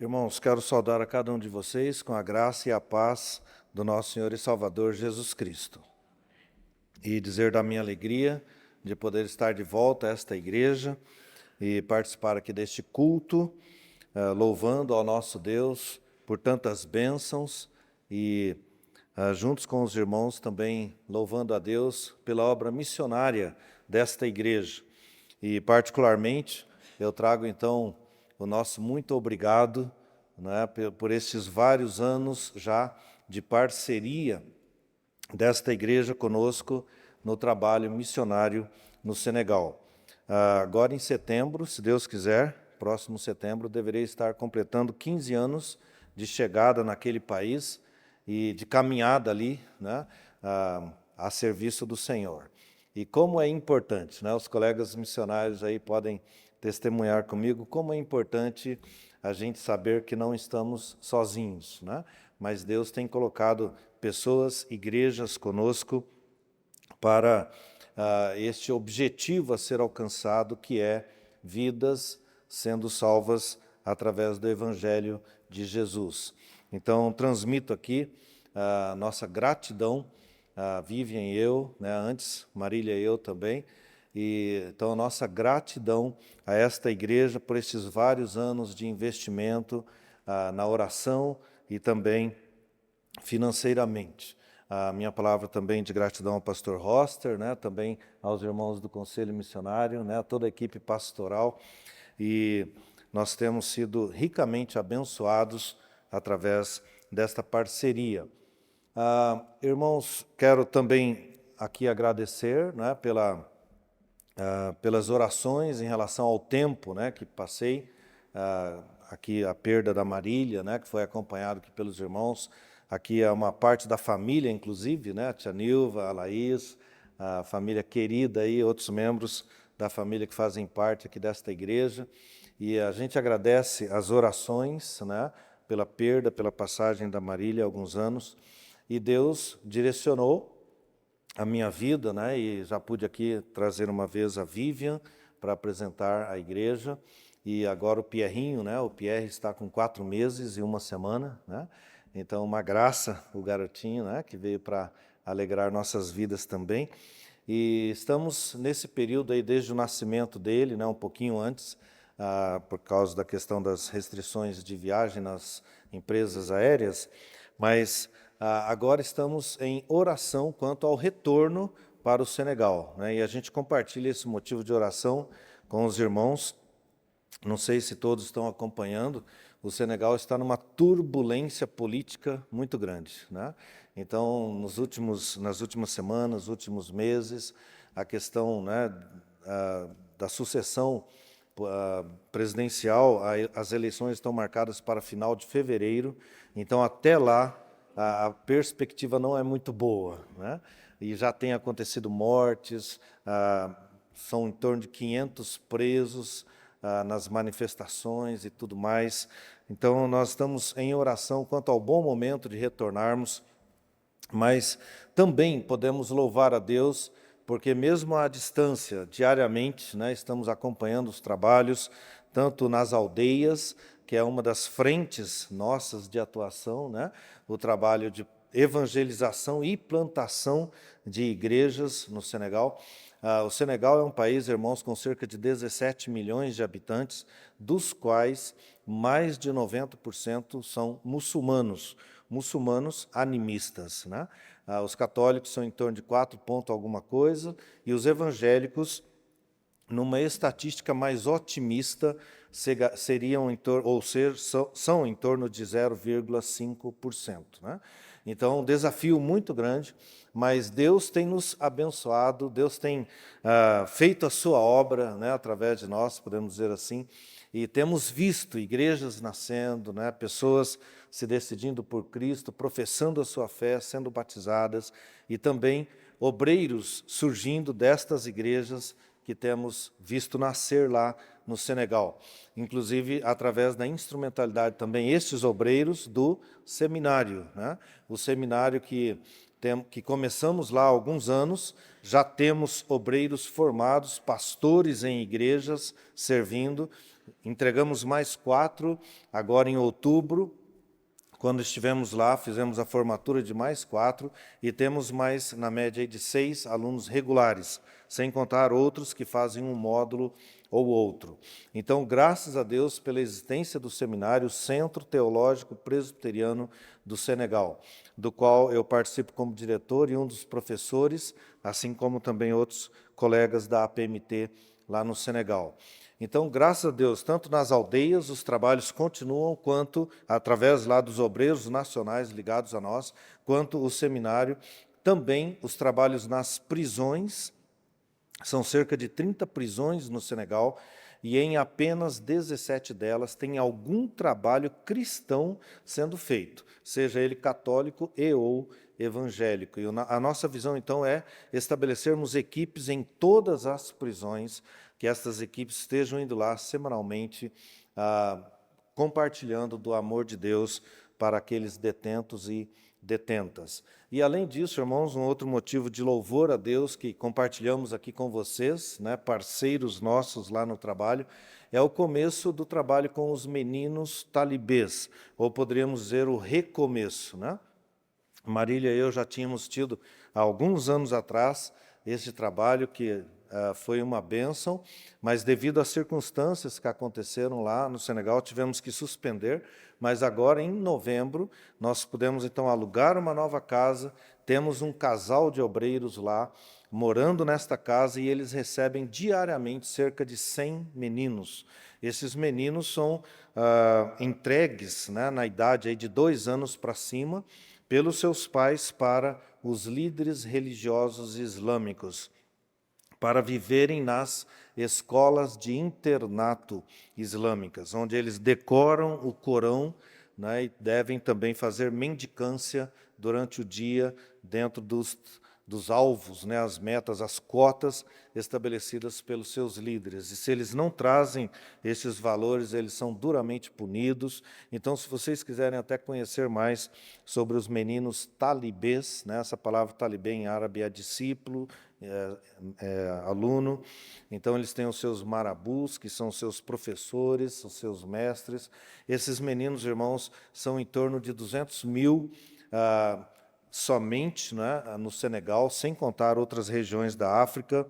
Irmãos, quero saudar a cada um de vocês com a graça e a paz do nosso Senhor e Salvador Jesus Cristo. E dizer da minha alegria de poder estar de volta a esta igreja e participar aqui deste culto, louvando ao nosso Deus por tantas bênçãos e juntos com os irmãos também louvando a Deus pela obra missionária desta igreja. E particularmente eu trago então o nosso muito obrigado, né, por estes vários anos já de parceria desta igreja conosco no trabalho missionário no Senegal. Agora em setembro, se Deus quiser, próximo setembro, deverei estar completando 15 anos de chegada naquele país e de caminhada ali, né, a serviço do Senhor. E como é importante, né, os colegas missionários aí podem testemunhar comigo, como é importante a gente saber que não estamos sozinhos, né? Mas Deus tem colocado pessoas, igrejas conosco para este objetivo a ser alcançado, que é vidas sendo salvas através do Evangelho de Jesus. Então, transmito aqui a nossa gratidão a Vivian e eu, né, antes Marília e eu também, e então a nossa gratidão a esta igreja por esses vários anos de investimento na oração e também financeiramente. A minha palavra também de gratidão ao pastor Roster, né, também aos irmãos do Conselho Missionário, né, a toda a equipe pastoral, e nós temos sido ricamente abençoados através desta parceria. Irmãos, quero também aqui agradecer, né, pelas orações em relação ao tempo, né, que passei, aqui a perda da Marília, né, que foi acompanhado aqui pelos irmãos. Aqui é uma parte da família, inclusive, né, a tia Nilva, a Laís, a família querida aí, outros membros da família que fazem parte aqui desta igreja. E a gente agradece as orações, né, pela perda, pela passagem da Marília há alguns anos. E Deus direcionou a minha vida, né, e já pude aqui trazer uma vez a Vivian para apresentar a igreja, e agora o Pierrinho, né, o Pierre está com 4 meses e 1 semana, né, então uma graça o garotinho, né, que veio para alegrar nossas vidas também, e estamos nesse período aí desde o nascimento dele, né, um pouquinho antes, por causa da questão das restrições de viagem nas empresas aéreas, mas agora estamos em oração quanto ao retorno para o Senegal, né? E a gente compartilha esse motivo de oração com os irmãos. Não sei se todos estão acompanhando, o Senegal está numa turbulência política muito grande, né? Então, nas últimas semanas, últimos meses, a questão, né, da sucessão presidencial, as eleições estão marcadas para final de fevereiro, então até lá a perspectiva não é muito boa, né? E já tem acontecido mortes, são em torno de 500 presos nas manifestações e tudo mais. Então, nós estamos em oração quanto ao bom momento de retornarmos, mas também podemos louvar a Deus, porque mesmo à distância, diariamente, né, estamos acompanhando os trabalhos, tanto nas aldeias, que é uma das frentes nossas de atuação, né, o trabalho de evangelização e plantação de igrejas no Senegal. O Senegal é um país, irmãos, com cerca de 17 milhões de habitantes, dos quais mais de 90% são muçulmanos animistas, né? Os católicos são em torno de 4 ponto alguma coisa, e os evangélicos, numa estatística mais otimista, seriam são em torno de 0,5%, né? Então, um desafio muito grande, mas Deus tem nos abençoado, Deus tem feito a sua obra, né, através de nós, podemos dizer assim, e temos visto igrejas nascendo, né, pessoas se decidindo por Cristo, professando a sua fé, sendo batizadas, e também obreiros surgindo destas igrejas que temos visto nascer lá no Senegal. Inclusive, através da instrumentalidade também, estes obreiros do seminário, né? O seminário que começamos lá há alguns anos, já temos obreiros formados, pastores em igrejas, servindo, entregamos mais 4 agora em outubro. Quando estivemos lá, fizemos a formatura de mais 4 e temos mais, na média, de 6 alunos regulares, sem contar outros que fazem um módulo ou outro. Então, graças a Deus pela existência do seminário Centro Teológico Presbiteriano do Senegal, do qual eu participo como diretor e um dos professores, assim como também outros colegas da APMT lá no Senegal. Então, graças a Deus, tanto nas aldeias os trabalhos continuam, quanto através lá dos obreiros nacionais ligados a nós, quanto o seminário, também os trabalhos nas prisões, são cerca de 30 prisões no Senegal, e em apenas 17 delas tem algum trabalho cristão sendo feito, seja ele católico e ou evangélico. E a nossa visão, então, é estabelecermos equipes em todas as prisões, que estas equipes estejam indo lá semanalmente, compartilhando do amor de Deus para aqueles detentos e detentas. E, além disso, irmãos, um outro motivo de louvor a Deus que compartilhamos aqui com vocês, né, parceiros nossos lá no trabalho, é o começo do trabalho com os meninos talibês, ou poderíamos dizer o recomeço, né? Marília e eu já tínhamos tido, há alguns anos atrás, esse trabalho que foi uma bênção, mas devido às circunstâncias que aconteceram lá no Senegal, tivemos que suspender, mas agora, em novembro, nós pudemos, então, alugar uma nova casa, temos um casal de obreiros lá, morando nesta casa, e eles recebem diariamente cerca de 100 meninos. Esses meninos são entregues, né, na idade aí de 2 anos para cima, pelos seus pais para os líderes religiosos islâmicos, para viverem nas escolas de internato islâmicas, onde eles decoram o Corão, né, e devem também fazer mendicância durante o dia dentro dos alvos, né, as metas, as cotas estabelecidas pelos seus líderes. E se eles não trazem esses valores, eles são duramente punidos. Então, se vocês quiserem até conhecer mais sobre os meninos talibês, né, essa palavra talibê em árabe é discípulo, aluno, então eles têm os seus marabus, que são os seus professores, os seus mestres. Esses meninos, irmãos, são em torno de 200 mil somente, né, no Senegal, sem contar outras regiões da África.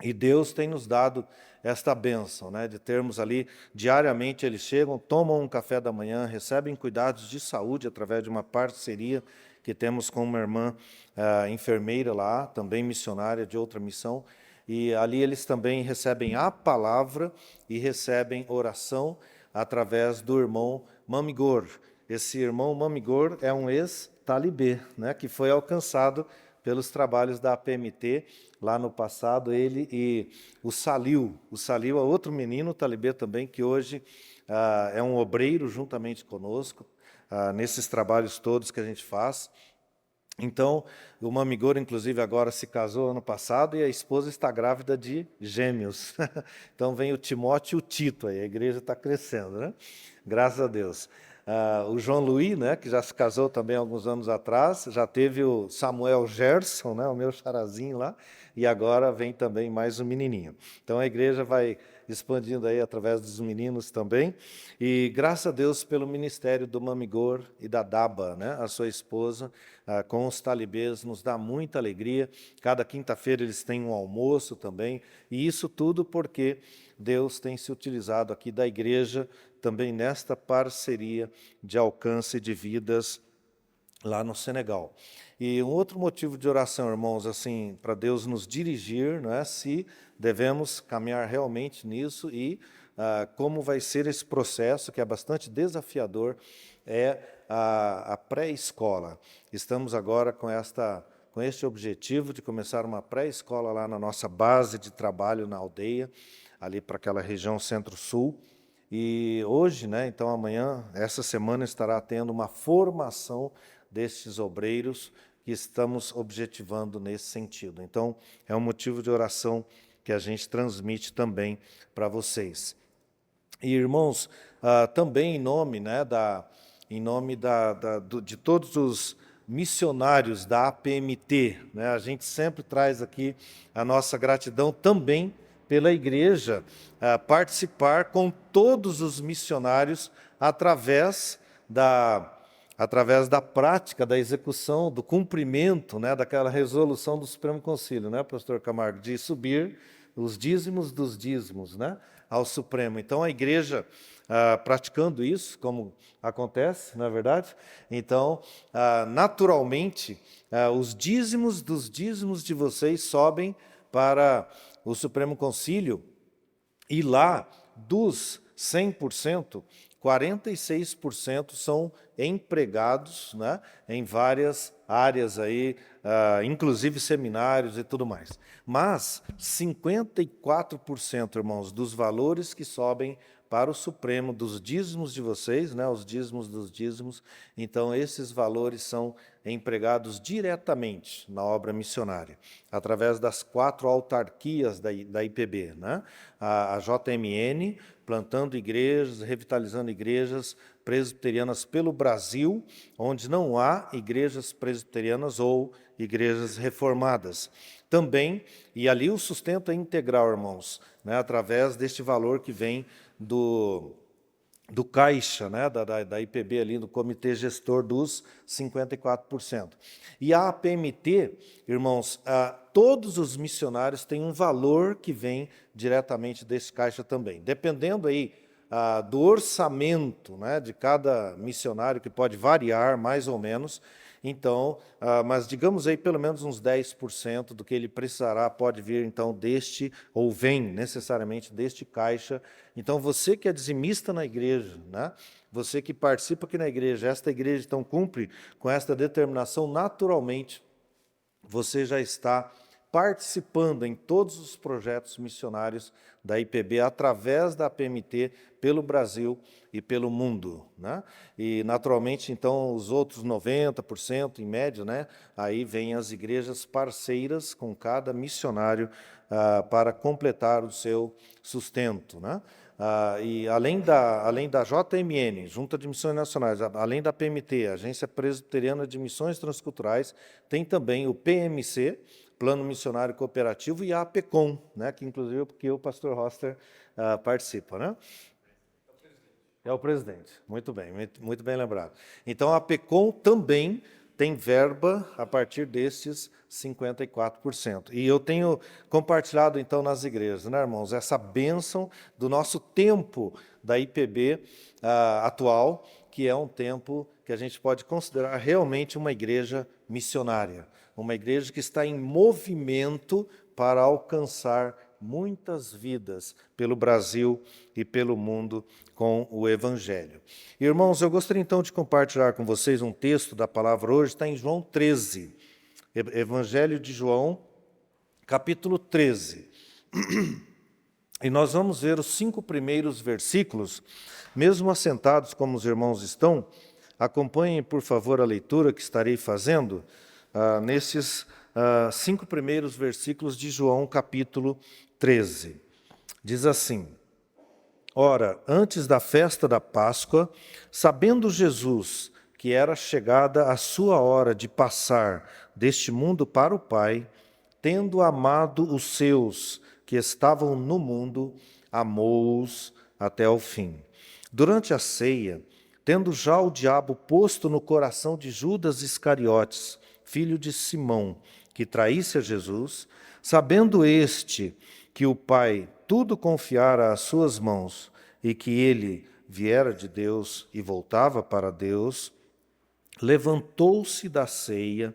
E Deus tem nos dado esta bênção, né, de termos ali, diariamente eles chegam, tomam um café da manhã, recebem cuidados de saúde através de uma parceria que temos com uma irmã enfermeira lá, também missionária de outra missão, e ali eles também recebem a palavra e recebem oração através do irmão Mamigor. Esse irmão Mamigor é um ex-talibê, né, que foi alcançado pelos trabalhos da APMT lá no passado, ele e o Salil. O Salil é outro menino talibê também, que hoje é um obreiro juntamente conosco, nesses trabalhos todos que a gente faz. Então, o Mamigor, inclusive, agora se casou ano passado e a esposa está grávida de gêmeos. Então, vem o Timóteo e o Tito, aí a igreja está crescendo, né? Graças a Deus. O João Luiz, né, que já se casou também há alguns anos atrás, já teve o Samuel Gerson, né, o meu charazinho lá, e agora vem também mais um menininho. Então, a igreja vai expandindo aí através dos meninos também, e graças a Deus pelo ministério do Mamigor e da Daba, né, a sua esposa, com os talibês, nos dá muita alegria. Cada quinta-feira eles têm um almoço também, e isso tudo porque Deus tem se utilizado aqui da igreja também nesta parceria de alcance de vidas lá no Senegal. E um outro motivo de oração, irmãos, assim, para Deus nos dirigir, não é, se devemos caminhar realmente nisso e como vai ser esse processo, que é bastante desafiador, é a pré-escola. Estamos agora com este objetivo de começar uma pré-escola lá na nossa base de trabalho na aldeia, ali para aquela região centro-sul. E hoje, né, então amanhã, essa semana, estará tendo uma formação destes obreiros que estamos objetivando nesse sentido. Então, é um motivo de oração que a gente transmite também para vocês. E, irmãos, também em nome, né, de todos os missionários da APMT, né, a gente sempre traz aqui a nossa gratidão também pela igreja participar com todos os missionários através da prática, da execução, do cumprimento, né, daquela resolução do Supremo Concílio, né, pastor Camargo, de subir os dízimos dos dízimos, né, ao Supremo. Então, a igreja praticando isso, como acontece, não é verdade? Então, naturalmente, os dízimos dos dízimos de vocês sobem para o Supremo Concílio, e lá, dos 100%, 46% são empregados, né, em várias áreas aí, inclusive seminários e tudo mais. Mas 54%, irmãos, dos valores que sobem para o Supremo, dos dízimos de vocês, né, os dízimos dos dízimos, então esses valores são empregados diretamente na obra missionária, através das 4 autarquias da IPB, né? A JMN, plantando igrejas, revitalizando igrejas presbiterianas pelo Brasil, onde não há igrejas presbiterianas ou igrejas reformadas. Também, e ali o sustento é integral, irmãos, né, através deste valor que vem do Caixa, né, da IPB ali, do Comitê Gestor dos 54%. E a APMT, irmãos, todos os missionários têm um valor que vem diretamente desse Caixa também. Dependendo aí do orçamento, né, de cada missionário, que pode variar mais ou menos, então, mas digamos aí pelo menos uns 10% do que ele precisará pode vir então deste, ou vem necessariamente deste Caixa. Então, você que é dizimista na igreja, né? Você que participa aqui na igreja, esta igreja então cumpre com esta determinação, naturalmente, você já está participando em todos os projetos missionários da IPB através da APMT pelo Brasil e pelo mundo, né? E naturalmente então os outros 90% em média, né? Aí vêm as igrejas parceiras com cada missionário para completar o seu sustento, né? E além da JMN, Junta de Missões Nacionais, além da PMT, Agência Presbiteriana de Missões Transculturais, tem também o PMC, Plano Missionário Cooperativo, e a APECOM, né, que inclusive porque o pastor Roster participa, né? É o presidente, muito bem lembrado. Então, a APECOM também tem verba a partir destes 54%. E eu tenho compartilhado, então, nas igrejas, né, irmãos, essa bênção do nosso tempo da IPB atual, que é um tempo que a gente pode considerar realmente uma igreja missionária, uma igreja que está em movimento para alcançar muitas vidas pelo Brasil e pelo mundo com o Evangelho. Irmãos, eu gostaria então de compartilhar com vocês um texto da palavra hoje, está em João 13, Evangelho de João, capítulo 13. E nós vamos ver os 5 primeiros versículos, mesmo assentados como os irmãos estão, acompanhem, por favor, a leitura que estarei fazendo nesses 5 primeiros versículos de João, capítulo 13. Diz assim: Ora, antes da festa da Páscoa, sabendo Jesus que era chegada a sua hora de passar deste mundo para o Pai, tendo amado os seus que estavam no mundo, amou-os até ao fim. Durante a ceia, tendo já o diabo posto no coração de Judas Iscariotes, filho de Simão, que traísse a Jesus, sabendo este que o Pai tudo confiara às suas mãos e que ele viera de Deus e voltava para Deus, levantou-se da ceia,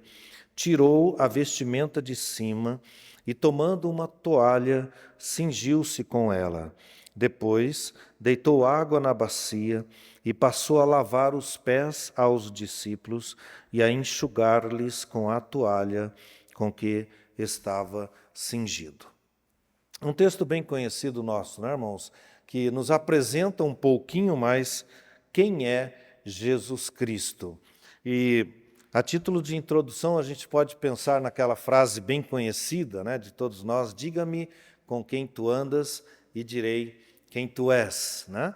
tirou a vestimenta de cima e, tomando uma toalha, cingiu-se com ela. Depois, deitou água na bacia e passou a lavar os pés aos discípulos e a enxugar-lhes com a toalha com que estava cingido. Um texto bem conhecido nosso, né, irmãos? Que nos apresenta um pouquinho mais quem é Jesus Cristo. E a título de introdução, a gente pode pensar naquela frase bem conhecida, né, de todos nós: diga-me com quem tu andas e direi quem tu és, né?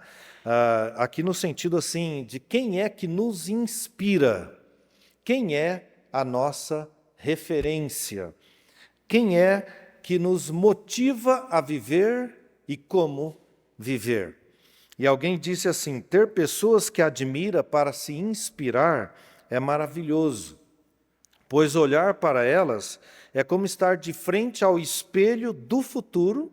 Aqui no sentido assim, de quem é que nos inspira, quem é a nossa referência, quem é que nos motiva a viver e como viver. E alguém disse assim: ter pessoas que admira para se inspirar é maravilhoso, pois olhar para elas é como estar de frente ao espelho do futuro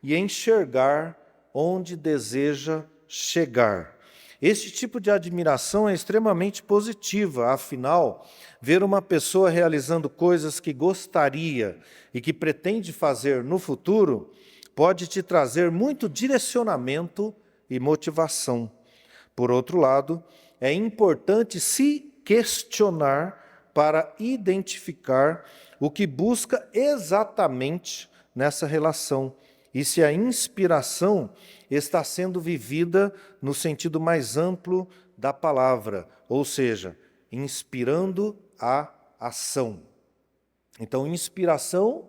e enxergar onde deseja chegar. Este tipo de admiração é extremamente positiva, afinal, ver uma pessoa realizando coisas que gostaria e que pretende fazer no futuro pode te trazer muito direcionamento e motivação. Por outro lado, é importante se questionar para identificar o que busca exatamente nessa relação e se a inspiração está sendo vivida no sentido mais amplo da palavra, ou seja, inspirando a ação. Então, inspiração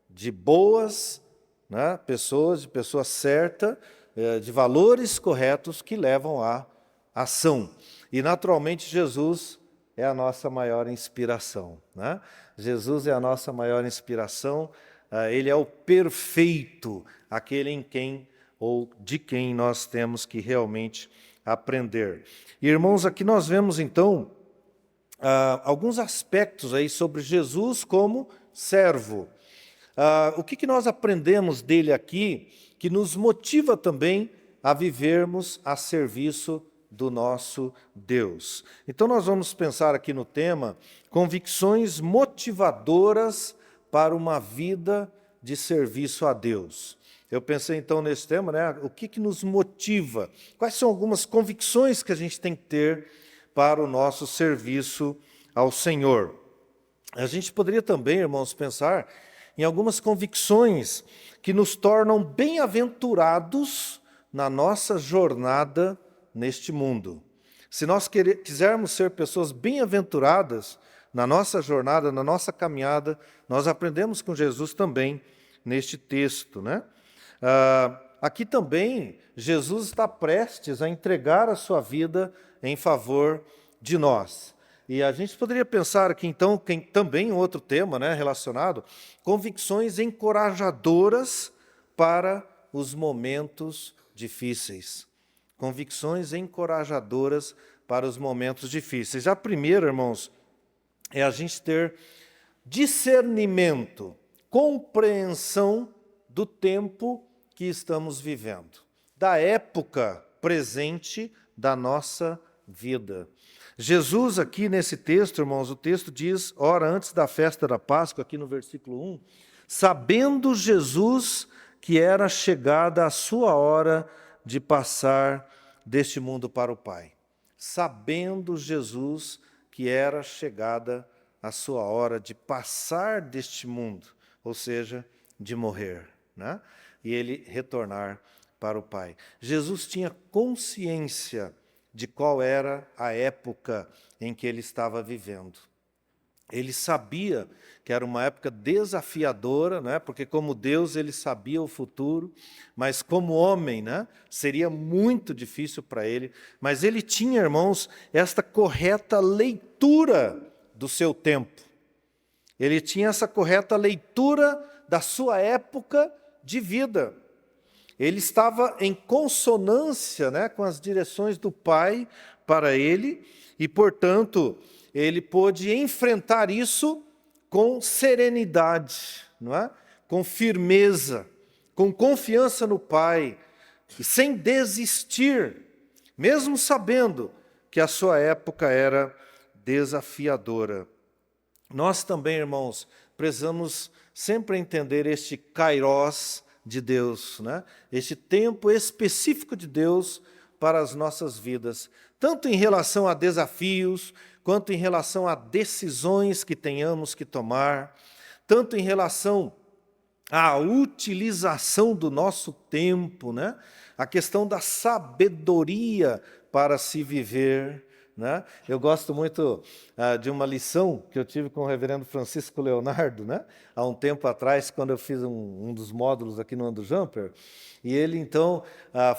de boas pessoas, de pessoa certa, de valores corretos que levam à ação. E, naturalmente, Jesus é a nossa maior inspiração. Jesus é a nossa maior inspiração, ele é o perfeito, aquele em quem ou de quem nós temos que realmente aprender. E, irmãos, aqui nós vemos, então, alguns aspectos aí sobre Jesus como servo. O que nós aprendemos dele aqui que nos motiva também a vivermos a serviço do nosso Deus? Então nós vamos pensar aqui no tema convicções motivadoras para uma vida de serviço a Deus. Eu pensei então nesse tema, o que nos motiva? Quais são algumas convicções que a gente tem que ter para o nosso serviço ao Senhor? A gente poderia também, irmãos, pensar em algumas convicções que nos tornam bem-aventurados na nossa jornada neste mundo. Se nós quisermos ser pessoas bem-aventuradas na nossa jornada, na nossa caminhada, nós aprendemos com Jesus também neste texto, aqui também, Jesus está prestes a entregar a sua vida em favor de nós. E a gente poderia pensar aqui, então, também um outro tema relacionado, convicções encorajadoras para os momentos difíceis. Convicções encorajadoras para os momentos difíceis. A primeira, irmãos, é a gente ter discernimento, compreensão do tempo que estamos vivendo, da época presente da nossa vida. Jesus aqui nesse texto, irmãos, o texto diz, ora, antes da festa da Páscoa, aqui no versículo 1, sabendo Jesus que era chegada a sua hora de passar deste mundo para o Pai. Sabendo Jesus que era chegada a sua hora de passar deste mundo, ou seja, de morrer, e ele retornar para o Pai. Jesus tinha consciência de qual era a época em que ele estava vivendo. Ele sabia que era uma época desafiadora, porque como Deus ele sabia o futuro, mas como homem, seria muito difícil para ele. Mas ele tinha, irmãos, esta correta leitura do seu tempo. Ele tinha essa correta leitura da sua época de vida. Ele estava em consonância com as direções do Pai para ele e, portanto, ele pôde enfrentar isso com serenidade, com firmeza, com confiança no Pai, e sem desistir, mesmo sabendo que a sua época era desafiadora. Nós também, irmãos, precisamos sempre entender este kairós de Deus, este tempo específico de Deus para as nossas vidas, tanto em relação a desafios, quanto em relação a decisões que tenhamos que tomar, tanto em relação à utilização do nosso tempo, a questão da sabedoria para se viver. Eu gosto muito de uma lição que eu tive com o reverendo Francisco Leonardo, há um tempo atrás, quando eu fiz um dos módulos aqui no Ando Jumper, e ele, então,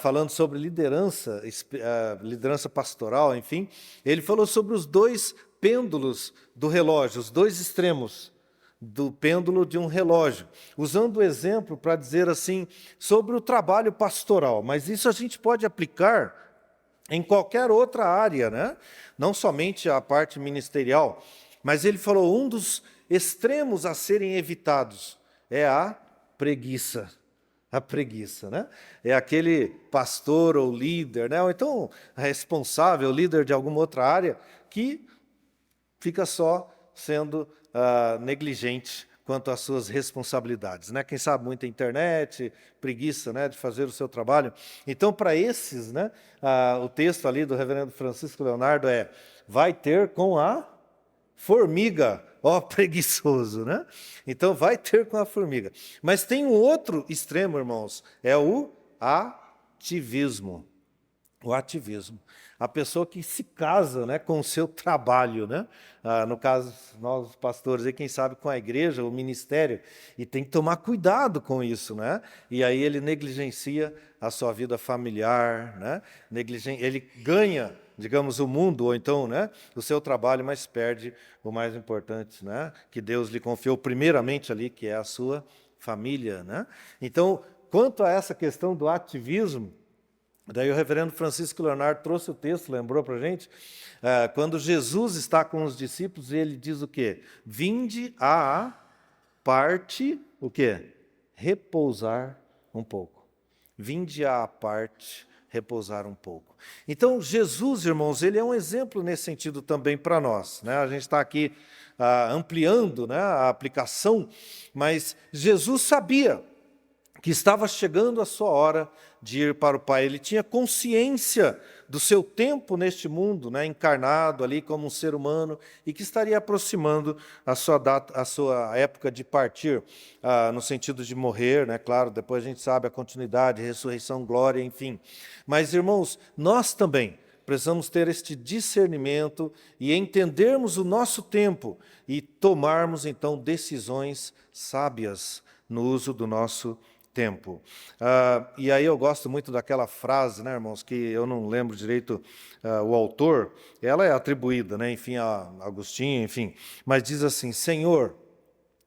falando sobre liderança pastoral, enfim, ele falou sobre os dois pêndulos do relógio, os dois extremos do pêndulo de um relógio, usando o exemplo para dizer assim sobre o trabalho pastoral, mas isso a gente pode aplicar em qualquer outra área, né? Não somente a parte ministerial, mas ele falou, um dos extremos a serem evitados é a preguiça. A preguiça, né? É aquele pastor ou líder, né? Ou então responsável, líder de alguma outra área, que fica só sendo negligente quanto às suas responsabilidades, né? Quem sabe muita internet, preguiça, né, de fazer o seu trabalho. Então, para esses, né, o texto ali do reverendo Francisco Leonardo é: vai ter com a formiga, ó preguiçoso, né? Então, vai ter com a formiga. Mas tem um outro extremo, irmãos, é o ativismo. O ativismo. A pessoa que se casa, né, com o seu trabalho, né? No caso, nós pastores, aí, quem sabe com a igreja, o ministério, e tem que tomar cuidado com isso, né? E aí ele negligencia a sua vida familiar, né? Ele ganha, digamos, o mundo, ou então, né, o seu trabalho, mas perde o mais importante, né, que Deus lhe confiou primeiramente ali, que é a sua família, né? Então, quanto a essa questão do ativismo, daí o reverendo Francisco Leonardo trouxe o texto, lembrou para a gente, quando Jesus está com os discípulos, ele diz o quê? Vinde à parte, o quê? Repousar um pouco. Vinde à parte, repousar um pouco. Então, Jesus, irmãos, ele é um exemplo nesse sentido também para nós, né? A gente está aqui ampliando, né, a aplicação, mas Jesus sabia que estava chegando a sua hora de ir para o Pai. Ele tinha consciência do seu tempo neste mundo, né, encarnado ali como um ser humano, e que estaria aproximando a sua época de partir, no sentido de morrer, né, claro, depois a gente sabe a continuidade, ressurreição, glória, enfim. Mas, irmãos, nós também precisamos ter este discernimento e entendermos o nosso tempo e tomarmos, então, decisões sábias no uso do nosso tempo. E aí eu gosto muito daquela frase, né, irmãos, que eu não lembro direito o autor, ela é atribuída, né, enfim, a Agostinho, enfim, mas diz assim: Senhor,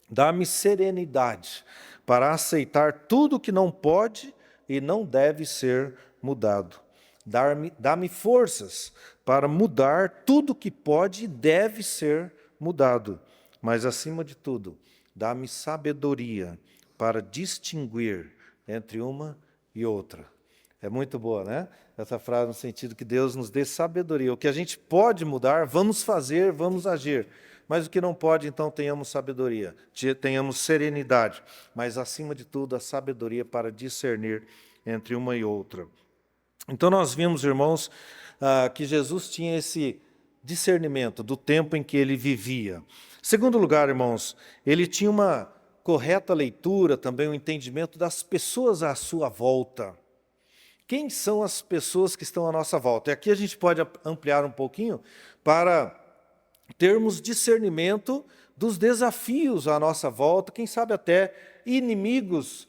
dá-me serenidade para aceitar tudo que não pode e não deve ser mudado. Dá-me forças para mudar tudo que pode e deve ser mudado. Mas, acima de tudo, dá-me sabedoria para distinguir entre uma e outra. É muito boa, né? Essa frase no sentido que Deus nos dê sabedoria. O que a gente pode mudar, vamos fazer, vamos agir. Mas o que não pode, então, tenhamos sabedoria, tenhamos serenidade. Mas, acima de tudo, a sabedoria para discernir entre uma e outra. Então, nós vimos, irmãos, que Jesus tinha esse discernimento do tempo em que ele vivia. Segundo lugar, irmãos, ele tinha uma correta leitura, também o entendimento das pessoas à sua volta. Quem são as pessoas que estão à nossa volta? E aqui a gente pode ampliar um pouquinho para termos discernimento dos desafios à nossa volta, quem sabe até inimigos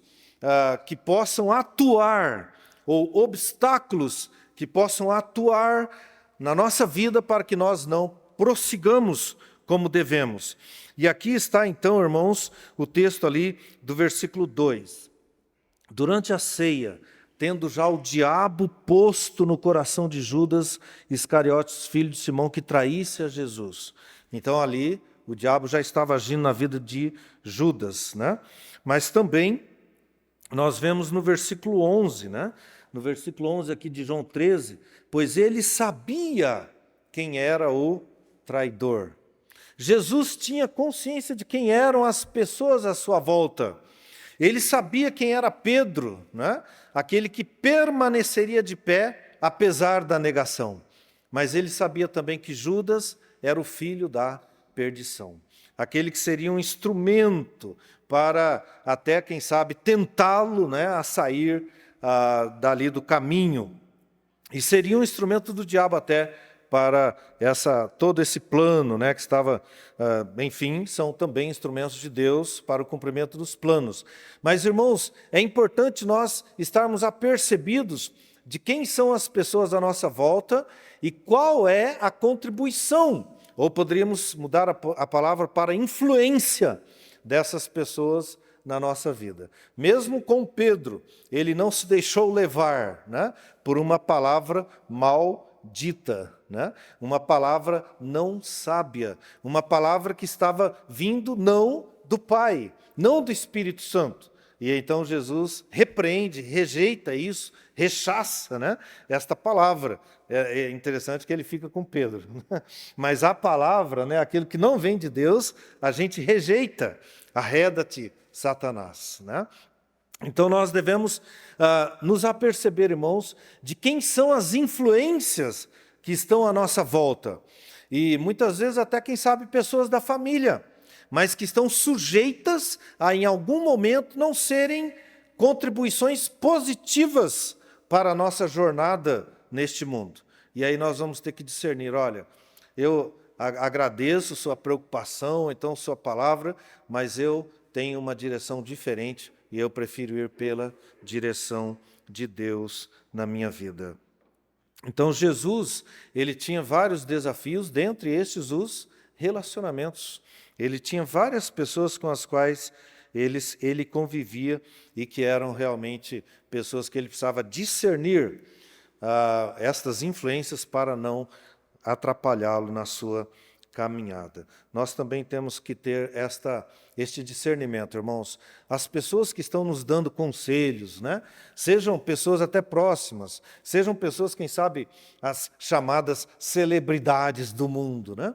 que possam atuar, ou obstáculos que possam atuar na nossa vida para que nós não prossigamos como devemos. E aqui está, então, irmãos, o texto ali do versículo 2. Durante a ceia, tendo já o diabo posto no coração de Judas Iscariotes, filho de Simão, que traísse a Jesus. Então, ali, o diabo já estava agindo na vida de Judas, né? Mas também, nós vemos no versículo 11, né? No versículo 11 aqui de João 13, pois ele sabia quem era o traidor. Jesus tinha consciência de quem eram as pessoas à sua volta. Ele sabia quem era Pedro, né? Aquele que permaneceria de pé apesar da negação. Mas ele sabia também que Judas era o filho da perdição. Aquele que seria um instrumento para até, quem sabe, tentá-lo, né, a sair dali do caminho. E seria um instrumento do diabo até para todo esse plano, né, que estava, enfim, são também instrumentos de Deus para o cumprimento dos planos. Mas, irmãos, é importante nós estarmos apercebidos de quem são as pessoas à nossa volta e qual é a contribuição, ou poderíamos mudar a palavra para influência dessas pessoas na nossa vida. Mesmo com Pedro, ele não se deixou levar, né, por uma palavra maldita, né, uma palavra não sábia, uma palavra que estava vindo não do Pai, não do Espírito Santo. E então Jesus repreende, rejeita isso, rechaça, né, esta palavra. É interessante que ele fica com Pedro. Mas a palavra, né, aquilo que não vem de Deus, a gente rejeita. Arreda-te, Satanás, né? Então nós devemos nos aperceber, irmãos, de quem são as influências que estão à nossa volta. E muitas vezes até, quem sabe, pessoas da família, mas que estão sujeitas a, em algum momento, não serem contribuições positivas para a nossa jornada neste mundo. E aí nós vamos ter que discernir, olha, eu agradeço sua preocupação, então sua palavra, mas eu tenho uma direção diferente e eu prefiro ir pela direção de Deus na minha vida. Então Jesus, ele tinha vários desafios, dentre estes os relacionamentos. Ele tinha várias pessoas com as quais ele convivia e que eram realmente pessoas que ele precisava discernir estas influências para não atrapalhá-lo na sua caminhada. Nós também temos que ter este discernimento, irmãos. As pessoas que estão nos dando conselhos, né? Sejam pessoas até próximas, sejam pessoas, quem sabe, as chamadas celebridades do mundo, né?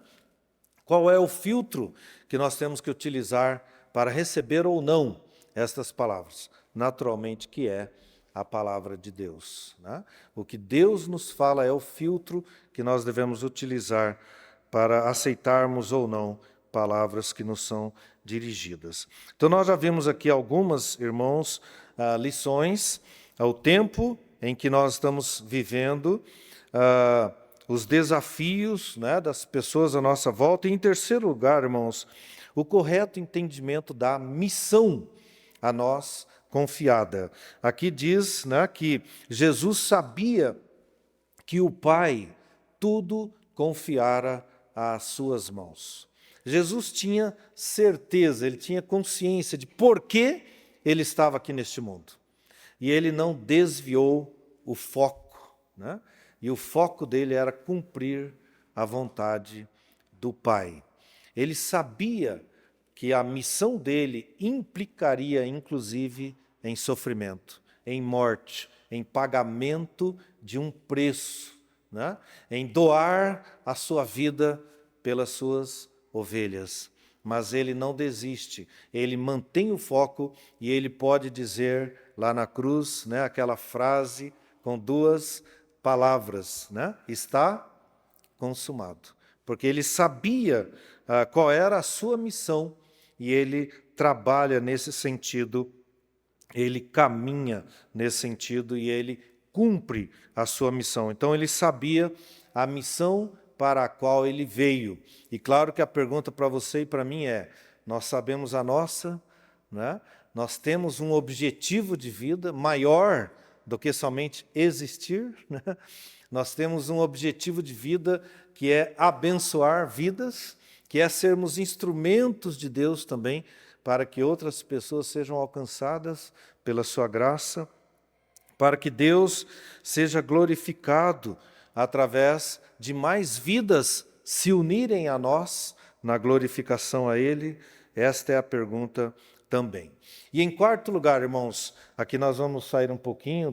Qual é o filtro que nós temos que utilizar para receber ou não estas palavras? Naturalmente que é a palavra de Deus, né? O que Deus nos fala é o filtro que nós devemos utilizar para aceitarmos ou não palavras que nos são dirigidas. Então nós já vimos aqui algumas, irmãos, lições ao tempo em que nós estamos vivendo, os desafios, né, das pessoas à nossa volta. E, em terceiro lugar, irmãos, o correto entendimento da missão a nós confiada. Aqui diz, né, que Jesus sabia que o Pai tudo confiara às suas mãos. Jesus tinha certeza, ele tinha consciência de por que ele estava aqui neste mundo. E ele não desviou o foco, né? E o foco dele era cumprir a vontade do Pai. Ele sabia que a missão dele implicaria, inclusive, em sofrimento, em morte, em pagamento de um preço, né? Em doar a sua vida pelas suas ovelhas. Mas ele não desiste, ele mantém o foco e ele pode dizer lá na cruz, né, aquela frase com duas palavras, né? Está consumado. Porque ele sabia qual era a sua missão e ele trabalha nesse sentido, ele caminha nesse sentido e ele cumpre a sua missão. Então ele sabia a missão para a qual ele veio. E claro que a pergunta para você e para mim é, nós sabemos a nossa, né? Nós temos um objetivo de vida maior do que somente existir, né? Nós temos um objetivo de vida que é abençoar vidas, que é sermos instrumentos de Deus também, para que outras pessoas sejam alcançadas pela sua graça, para que Deus seja glorificado através de mais vidas se unirem a nós na glorificação a Ele. Esta é a pergunta também. E em quarto lugar, irmãos, aqui nós vamos sair um pouquinho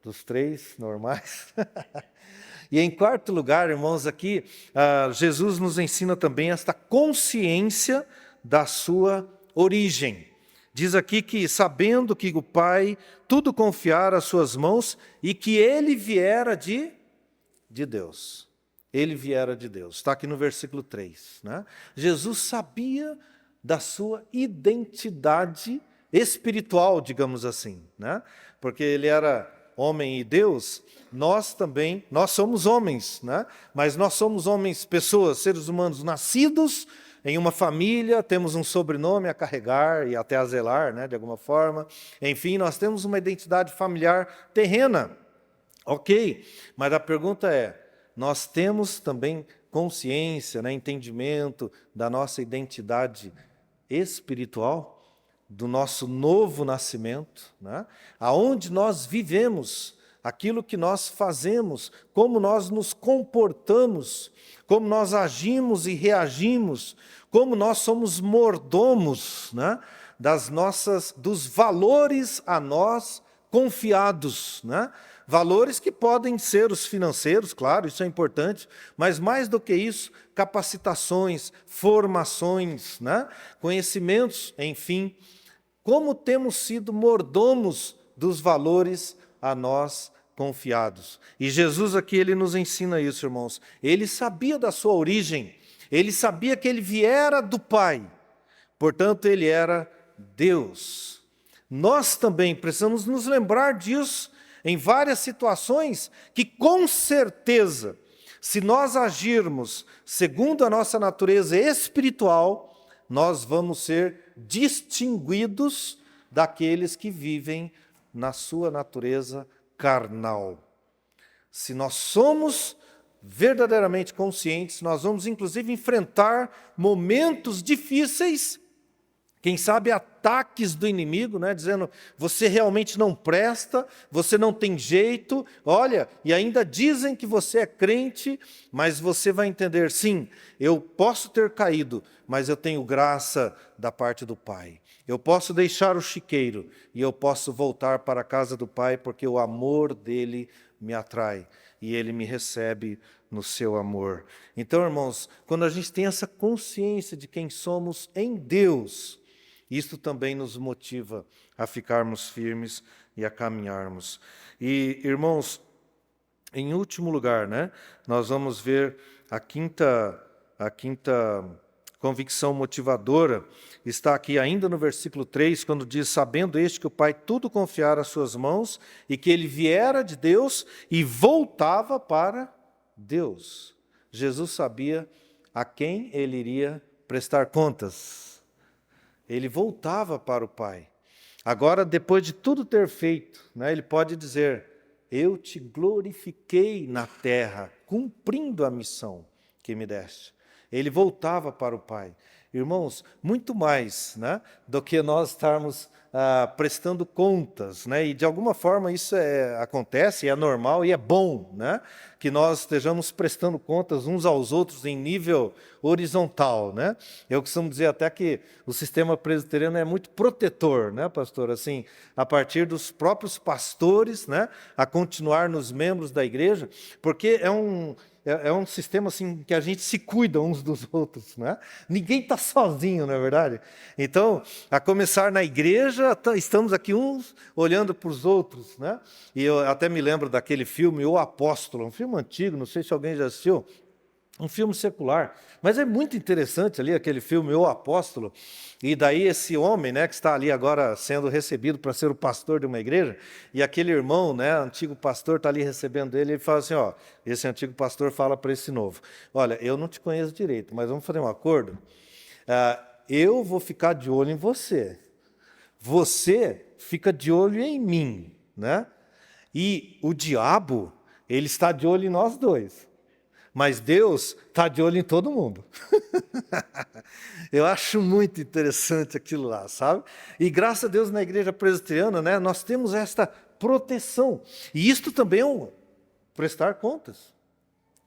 dos três normais. E em quarto lugar, irmãos, aqui Jesus nos ensina também esta consciência da sua origem. Diz aqui que, sabendo que o Pai tudo confiara às suas mãos e que ele viera de Deus. Ele viera de Deus. Está aqui no versículo 3. Né? Jesus sabia da sua identidade espiritual, digamos assim. Né? Porque ele era homem e Deus, nós somos homens, né? Mas nós somos homens, pessoas, seres humanos nascidos em uma família, temos um sobrenome a carregar e até a zelar, né, de alguma forma. Enfim, nós temos uma identidade familiar terrena. Ok, mas a pergunta é, nós temos também consciência, né, entendimento da nossa identidade espiritual do nosso novo nascimento, né? Aonde nós vivemos, aquilo que nós fazemos, como nós nos comportamos, como nós agimos e reagimos, como nós somos mordomos, né? Dos valores a nós confiados, né? Valores que podem ser os financeiros, claro, isso é importante, mas mais do que isso, capacitações, formações, né? Conhecimentos, enfim, como temos sido mordomos dos valores a nós confiados. E Jesus aqui, ele nos ensina isso, irmãos. Ele sabia da sua origem, ele sabia que ele viera do Pai, portanto, ele era Deus. Nós também precisamos nos lembrar disso em várias situações, que com certeza, se nós agirmos segundo a nossa natureza espiritual, nós vamos ser distinguidos daqueles que vivem na sua natureza carnal. Se nós somos verdadeiramente conscientes, nós vamos inclusive enfrentar momentos difíceis, quem sabe ataques do inimigo, né, dizendo, você realmente não presta, você não tem jeito, olha, e ainda dizem que você é crente, mas você vai entender, sim, eu posso ter caído, mas eu tenho graça da parte do Pai. Eu posso deixar o chiqueiro e eu posso voltar para a casa do Pai, porque o amor dele me atrai e ele me recebe no seu amor. Então, irmãos, quando a gente tem essa consciência de quem somos em Deus, isto também nos motiva a ficarmos firmes e a caminharmos. E, irmãos, em último lugar, né, nós vamos ver a quinta convicção motivadora, está aqui ainda no versículo 3, quando diz, sabendo este que o Pai tudo confiara às suas mãos, e que ele viera de Deus e voltava para Deus. Jesus sabia a quem ele iria prestar contas. Ele voltava para o Pai. Agora, depois de tudo ter feito, né, ele pode dizer, eu te glorifiquei na terra, cumprindo a missão que me deste. Ele voltava para o Pai. Irmãos, muito mais, né, do que nós estarmos prestando contas, né, e de alguma forma isso acontece, é normal e é bom, né, que nós estejamos prestando contas uns aos outros em nível horizontal, né. Eu costumo dizer até que o sistema presbiteriano é muito protetor, né, pastor, assim, a partir dos próprios pastores, né, a continuar nos membros da igreja, porque é um sistema assim, que a gente se cuida uns dos outros, né? Ninguém está sozinho, não é verdade? Então, a começar na igreja, estamos aqui uns olhando para os outros, né? E eu até me lembro daquele filme, O Apóstolo, um filme antigo, não sei se alguém já assistiu, um filme secular, mas é muito interessante ali aquele filme, O Apóstolo, e daí esse homem, né, que está ali agora sendo recebido para ser o pastor de uma igreja, e aquele irmão, né, antigo pastor, está ali recebendo ele, e ele fala assim, ó, esse antigo pastor fala para esse novo, olha, eu não te conheço direito, mas vamos fazer um acordo, eu vou ficar de olho em você, você fica de olho em mim, né, e o diabo, ele está de olho em nós dois. Mas Deus está de olho em todo mundo. Eu acho muito interessante aquilo lá, sabe? E graças a Deus na igreja presbiteriana, né, nós temos esta proteção. E isto também é prestar contas.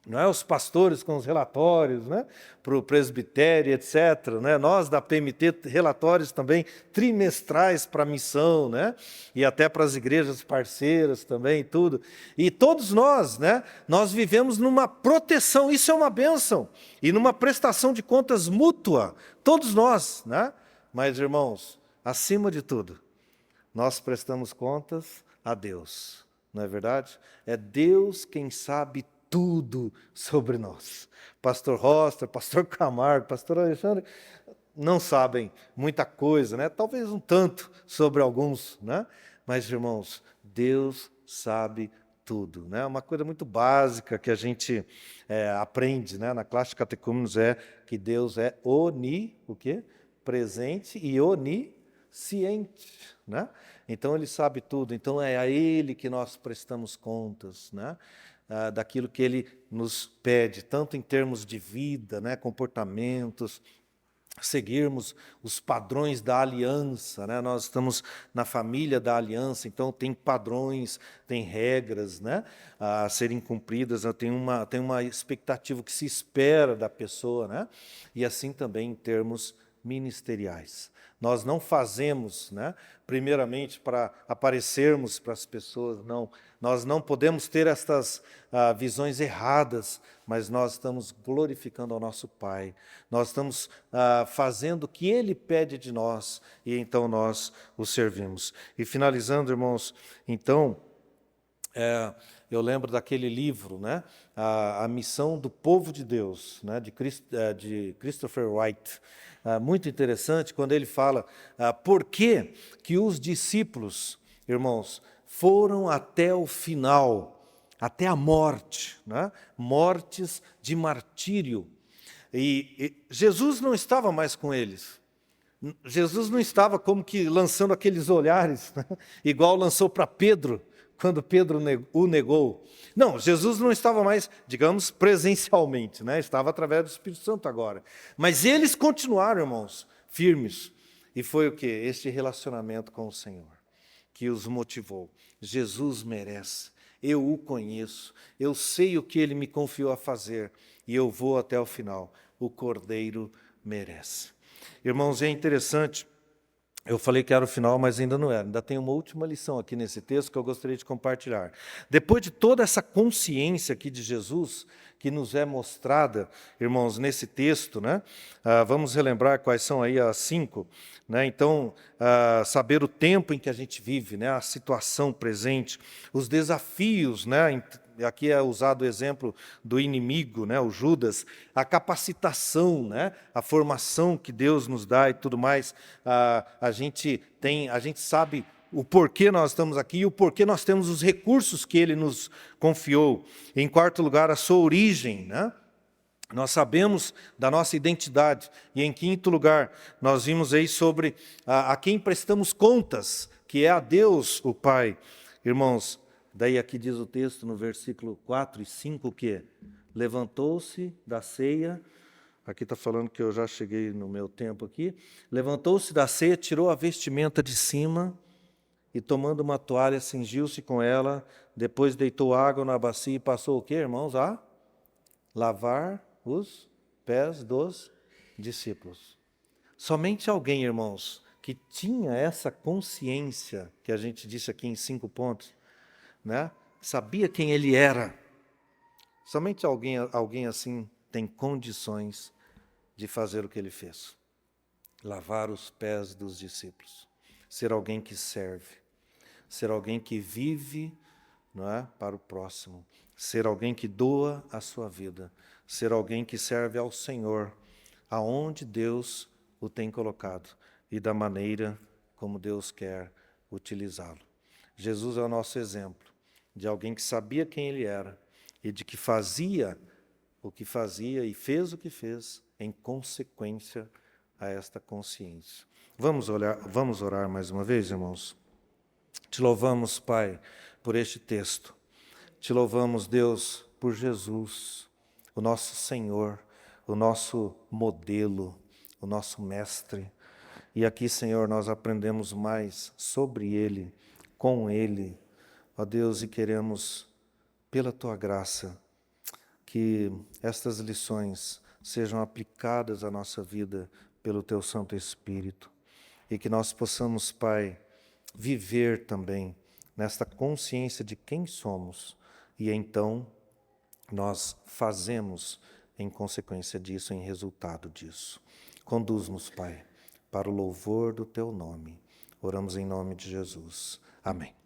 Não é? Os pastores com os relatórios, né, para o presbitério, etc. Né? Nós da PMT, relatórios também trimestrais para a missão, né? E até para as igrejas parceiras também, tudo. E todos nós, né, nós vivemos numa proteção, isso é uma bênção, e numa prestação de contas mútua, todos nós. Né? Mas, irmãos, acima de tudo, nós prestamos contas a Deus, não é verdade? É Deus quem sabe tudo sobre nós. Pastor Roster, pastor Camargo, pastor Alexandre, não sabem muita coisa, né? Talvez um tanto sobre alguns, né? Mas, irmãos, Deus sabe tudo, né? Uma coisa muito básica que a gente aprende, né? Na classe de catecúmenos é que Deus é presente e onisciente, né? Então, Ele sabe tudo. Então, é a Ele que nós prestamos contas, né? Daquilo que Ele nos pede, tanto em termos de vida, né, comportamentos, seguirmos os padrões da aliança, né? Nós estamos na família da aliança, então tem padrões, tem regras, né, a serem cumpridas, tem uma expectativa que se espera da pessoa, né? E assim também em termos ministeriais. Nós não fazemos, né, primeiramente para aparecermos para as pessoas, não. Nós não podemos ter estas visões erradas, mas nós estamos glorificando ao nosso Pai. Nós estamos fazendo o que Ele pede de nós e então nós o servimos. E finalizando, irmãos, então, eu lembro daquele livro, né, a Missão do Povo de Deus, né, de Christopher Wright. Muito interessante quando ele fala por que os discípulos, irmãos, foram até o final, até a morte, né? Mortes de martírio. E Jesus não estava mais com eles. Jesus não estava como que lançando aqueles olhares, né? Igual lançou para Pedro, quando Pedro o negou. Não, Jesus não estava mais, digamos, presencialmente, né? Estava através do Espírito Santo agora. Mas eles continuaram, irmãos, firmes. E foi o quê? Este relacionamento com o Senhor que os motivou. Jesus merece, eu o conheço, eu sei o que Ele me confiou a fazer e eu vou até o final. O Cordeiro merece. Irmãos, é interessante, eu falei que era o final, mas ainda não era. Ainda tem uma última lição aqui nesse texto que eu gostaria de compartilhar. Depois de toda essa consciência aqui de Jesus, que nos é mostrada, irmãos, nesse texto, né? Vamos relembrar quais são aí as 5. Né? Então, saber o tempo em que a gente vive, né? A situação presente, os desafios, né? Aqui é usado o exemplo do inimigo, né, o Judas, a capacitação, né, a formação que Deus nos dá e tudo mais. A gente sabe o porquê nós estamos aqui e o porquê nós temos os recursos que Ele nos confiou. Em quarto lugar, a sua origem, né? Nós sabemos da nossa identidade. E em quinto lugar, nós vimos aí sobre a quem prestamos contas, que é a Deus, o Pai. Irmãos, daí aqui diz o texto no versículo 4 e 5 que levantou-se da ceia, aqui está falando que eu já cheguei no meu tempo aqui, levantou-se da ceia, tirou a vestimenta de cima e tomando uma toalha, cingiu-se com ela, depois deitou água na bacia e passou o quê, irmãos? A lavar os pés dos discípulos. Somente alguém, irmãos, que tinha essa consciência, que a gente disse aqui em 5 pontos, né? Sabia quem ele era. Somente alguém assim tem condições de fazer o que ele fez. Lavar os pés dos discípulos. Ser alguém que serve. Ser alguém que vive, não é, para o próximo. Ser alguém que doa a sua vida. Ser alguém que serve ao Senhor, aonde Deus o tem colocado e da maneira como Deus quer utilizá-lo. Jesus é o nosso exemplo de alguém que sabia quem ele era e de que fazia o que fazia e fez o que fez em consequência a esta consciência. Vamos orar mais uma vez, irmãos? Te louvamos, Pai, por este texto. Te louvamos, Deus, por Jesus, o nosso Senhor, o nosso modelo, o nosso mestre. E aqui, Senhor, nós aprendemos mais sobre Ele, com Ele, ó Deus, e queremos, pela Tua graça, que estas lições sejam aplicadas à nossa vida pelo Teu Santo Espírito e que nós possamos, Pai, viver também nesta consciência de quem somos e então nós fazemos em consequência disso, em resultado disso. Conduz-nos, Pai, para o louvor do Teu nome. Oramos em nome de Jesus. Amém.